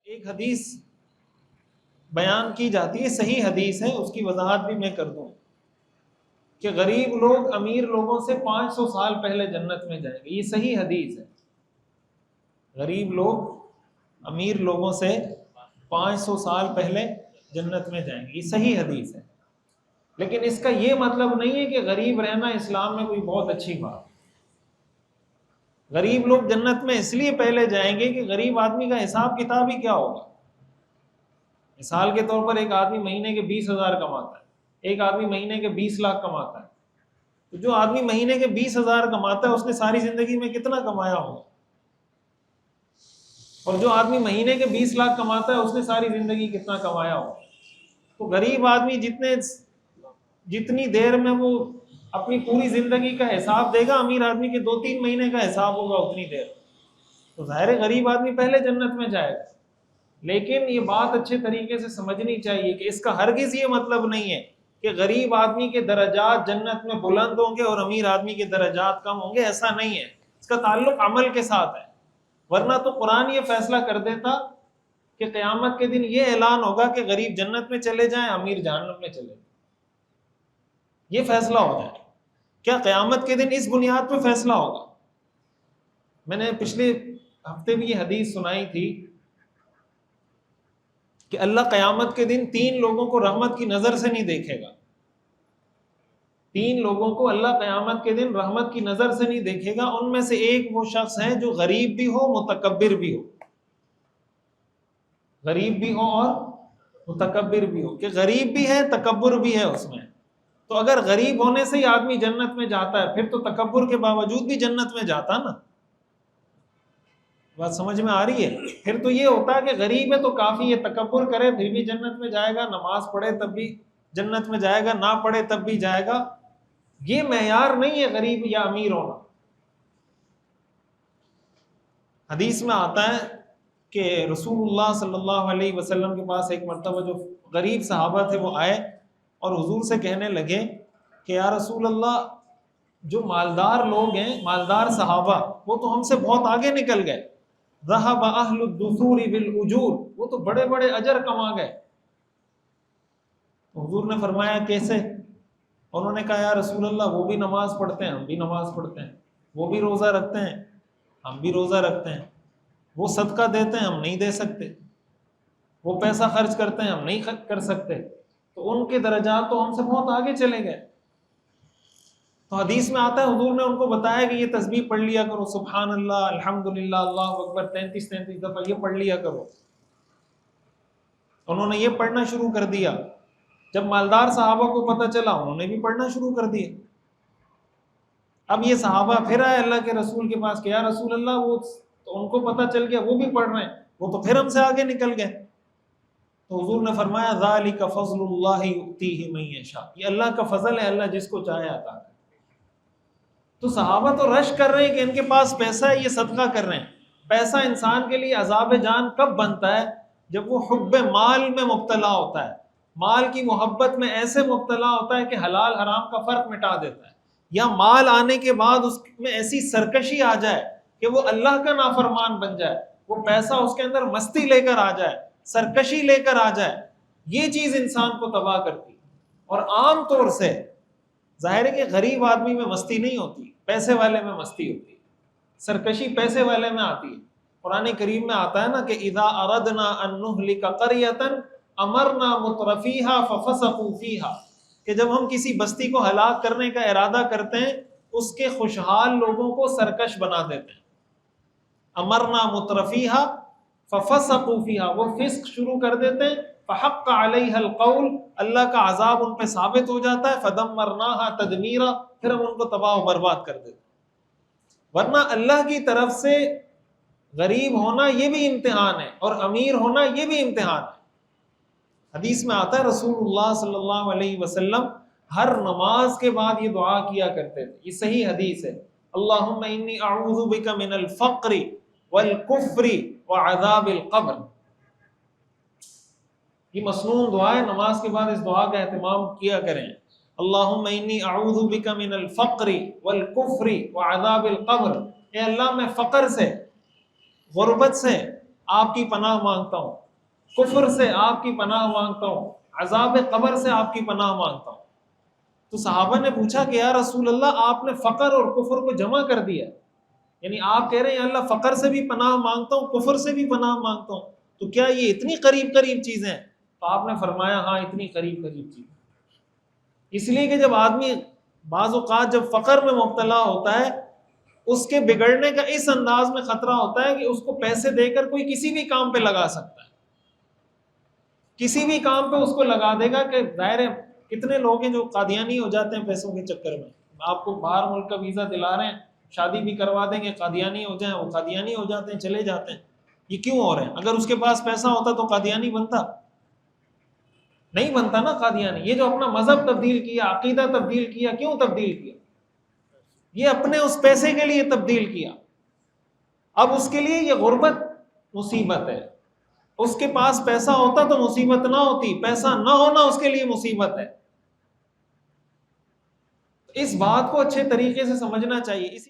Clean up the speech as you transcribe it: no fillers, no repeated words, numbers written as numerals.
ایک حدیث بیان کی جاتی ہے، صحیح حدیث ہے، اس کی وضاحت بھی میں کر دوں کہ غریب لوگ امیر لوگوں سے 500 سال پہلے جنت میں جائیں گے. یہ صحیح حدیث ہے. غریب لوگ امیر لوگوں سے 500 سال پہلے جنت میں جائیں گے. یہ صحیح حدیث ہے. لیکن اس کا یہ مطلب نہیں ہے کہ غریب رہنا اسلام میں کوئی بہت اچھی بات. غریب لوگ جنت میں اس لیے پہلے جائیں گے کہ غریب آدمی کا حساب کتاب ہی کیا ہوگا. مثال کے طور پر ایک آدمی مہینے کے 20,000 کماتا ہے، ایک آدمی مہینے کے 20 لاکھ کماتا ہے. تو جو آدمی مہینے کے 20,000 کماتا ہے اس نے ساری زندگی میں کتنا کمایا ہوگا، اور جو آدمی مہینے کے 20 لاکھ کماتا ہے اس نے ساری زندگی کتنا کمایا ہوگا. تو غریب آدمی جتنی دیر میں وہ اپنی پوری زندگی کا حساب دے گا، امیر آدمی کے 2-3 مہینے کا حساب ہوگا اتنی دیر. تو ظاہر ہے غریب آدمی پہلے جنت میں جائے گا. لیکن یہ بات اچھے طریقے سے سمجھنی چاہیے کہ اس کا ہرگز یہ مطلب نہیں ہے کہ غریب آدمی کے درجات جنت میں بلند ہوں گے اور امیر آدمی کے درجات کم ہوں گے. ایسا نہیں ہے. اس کا تعلق عمل کے ساتھ ہے. ورنہ تو قرآن یہ فیصلہ کر دیتا کہ قیامت کے دن یہ اعلان ہوگا کہ غریب جنت میں چلے جائیں، امیر جہنم میں چلے جائیں. یہ فیصلہ ہو جائے. کیا قیامت کے دن اس بنیاد پہ فیصلہ ہوگا؟ میں نے پچھلے ہفتے بھی یہ حدیث سنائی تھی کہ اللہ قیامت کے دن 3 لوگوں کو رحمت کی نظر سے نہیں دیکھے گا. 3 لوگوں کو اللہ قیامت کے دن رحمت کی نظر سے نہیں دیکھے گا. ان میں سے ایک وہ شخص ہے جو غریب بھی ہو، متکبر بھی ہو. غریب بھی ہو اور متکبر بھی ہو. کہ غریب بھی ہے، تکبر بھی ہے اس میں. تو اگر غریب ہونے سے ہی آدمی جنت میں جاتا ہے، پھر تو تکبر کے باوجود بھی جنت میں جاتا نا. بات سمجھ میں آ رہی ہے؟ پھر تو یہ ہوتا ہے کہ غریب ہے تو کافی ہے، تکبر کرے پھر بھی جنت میں جائے گا، نماز پڑھے تب بھی جنت میں جائے گا، نہ پڑھے تب بھی جائے گا. یہ معیار نہیں ہے غریب یا امیر ہونا. حدیث میں آتا ہے کہ رسول اللہ صلی اللہ علیہ وسلم کے پاس ایک مرتبہ جو غریب صحابہ تھے وہ آئے اور حضور سے کہنے لگے کہ یا رسول اللہ، جو مالدار لوگ ہیں، مالدار صحابہ، وہ تو ہم سے بہت آگے نکل گئے. ذهب اہل الدثور بالاجور، وہ تو بڑے بڑے اجر کما گئے. حضور نے فرمایا کیسے؟ انہوں نے کہا یا رسول اللہ، وہ بھی نماز پڑھتے ہیں، ہم بھی نماز پڑھتے ہیں. وہ بھی روزہ رکھتے ہیں، ہم بھی روزہ رکھتے ہیں. وہ صدقہ دیتے ہیں، ہم نہیں دے سکتے. وہ پیسہ خرچ کرتے ہیں، ہم نہیں کر سکتے. تو ان کے درجات تو ہم سے بہت آگے چلے گئے. تو حدیث میں آتا ہے حضور نے ان کو بتایا کہ یہ تسبیح پڑھ لیا کرو، سبحان اللہ، الحمدللہ، اللہ اکبر 33 دفعہ یہ پڑھ لیا کرو. انہوں نے یہ پڑھنا شروع کر دیا. جب مالدار صحابہ کو پتہ چلا، انہوں نے بھی پڑھنا شروع کر دیا. اب یہ صحابہ پھر آئے اللہ کے رسول کے پاس کہ یا رسول اللہ، وہ تو ان کو پتہ چل گیا، وہ بھی پڑھ رہے ہیں، وہ تو پھر ہم سے آگے نکل گئے. تو حضور نے فرمایا ذالک فضل اللہ یؤتیہ من یشاء، یہ اللہ کا فضل ہے، اللہ جس کو چاہے عطا کرے. تو صحابہ تو رش کر رہے ہیں کہ ان کے پاس پیسہ ہے، یہ صدقہ کر رہے ہیں. پیسہ انسان کے لیے عذاب جان کب بنتا ہے؟ جب وہ حب مال میں مبتلا ہوتا ہے، مال کی محبت میں ایسے مبتلا ہوتا ہے کہ حلال حرام کا فرق مٹا دیتا ہے. یا مال آنے کے بعد اس میں ایسی سرکشی آ جائے کہ وہ اللہ کا نافرمان بن جائے، وہ پیسہ اس کے اندر مستی لے کر آ جائے، سرکشی لے کر آ جائے. یہ چیز انسان کو تباہ کرتی. اور عام طور سے ظاہر ہے کہ غریب آدمی میں مستی نہیں ہوتی، پیسے والے میں مستی ہوتی ہے. سرکشی پیسے والے میں آتی ہے. قرآن کریم میں آتا ہے نا کہ اذا اردنا ان نہلک قریۃ امرنا مترفیہا ففسقوا فیہا، کہ جب ہم کسی بستی کو ہلاک کرنے کا ارادہ کرتے ہیں، اس کے خوشحال لوگوں کو سرکش بنا دیتے ہیں. امرنا مترفیہا ففسقوا فیہا، وہ فسق شروع کر دیتے ہیں. فحق علیہ القول، اللہ کا عذاب ان پہ ثابت ہو جاتا ہے. فدمرناہا تدمیرا، پھر ہم ان کو تباہ و برباد کر دیتے ہیں. ورنہ اللہ کی طرف سے غریب ہونا یہ بھی امتحان ہے، اور امیر ہونا یہ بھی امتحان ہے. حدیث میں آتا ہے رسول اللہ صلی اللہ علیہ وسلم ہر نماز کے بعد یہ دعا کیا کرتے تھے. یہ صحیح حدیث ہے. اللہم انی اعوذ بک من الفقر والکفر وعذاب القبر. یہ مسنون دعا ہے، نماز کے بعد اس دعا کا اہتمام کیا کریں. اللہم انی اعوذ بک من الفقر والکفر وعذاب القبر. اے اللہ، میں فقر سے، غربت سے آپ کی پناہ مانگتا ہوں، کفر سے آپ کی پناہ مانگتا ہوں، عذاب قبر سے آپ کی پناہ مانگتا ہوں۔ تو صحابہ نے پوچھا کہ یا رسول اللہ آپ نے فقر اور کفر کو جمع کر دیا، یعنی آپ کہہ رہے ہیں اللہ فقر سے بھی پناہ مانگتا ہوں، کفر سے بھی پناہ مانگتا ہوں، تو کیا یہ اتنی قریب قریب چیزیں ہیں؟ تو آپ نے فرمایا ہاں اتنی قریب قریب چیزیں، اس لیے کہ جب آدمی بعض اوقات جب فقر میں مبتلا ہوتا ہے اس کے بگڑنے کا اس انداز میں خطرہ ہوتا ہے کہ اس کو پیسے دے کر کوئی کسی بھی کام پہ لگا سکتا ہے، کسی بھی کام پہ اس کو لگا دے گا، کہ ظاہر ہے کتنے لوگ ہیں جو قادیانی ہو جاتے ہیں پیسوں کے چکر میں، آپ کو باہر ملک کا ویزا دلا رہے ہیں، شادی بھی کروا دیں گے، قادیانی ہو جائیں، وہ قادیانی ہو جاتے ہیں، چلے جاتے ہیں۔ یہ کیوں ہو رہے ہیں؟ اگر اس کے پاس پیسہ ہوتا تو قادیانی بنتا نہیں بنتا نا قادیانی۔ یہ جو اپنا مذہب تبدیل کیا، عقیدہ تبدیل کیا، کیوں تبدیل کیا؟ یہ اپنے اس پیسے کے لیے تبدیل کیا۔ اب اس کے لیے یہ غربت مصیبت ہے، اس کے پاس پیسہ ہوتا تو مصیبت نہ ہوتی، پیسہ نہ ہونا اس کے لیے مصیبت ہے۔ اس بات کو اچھے طریقے سے سمجھنا چاہیے۔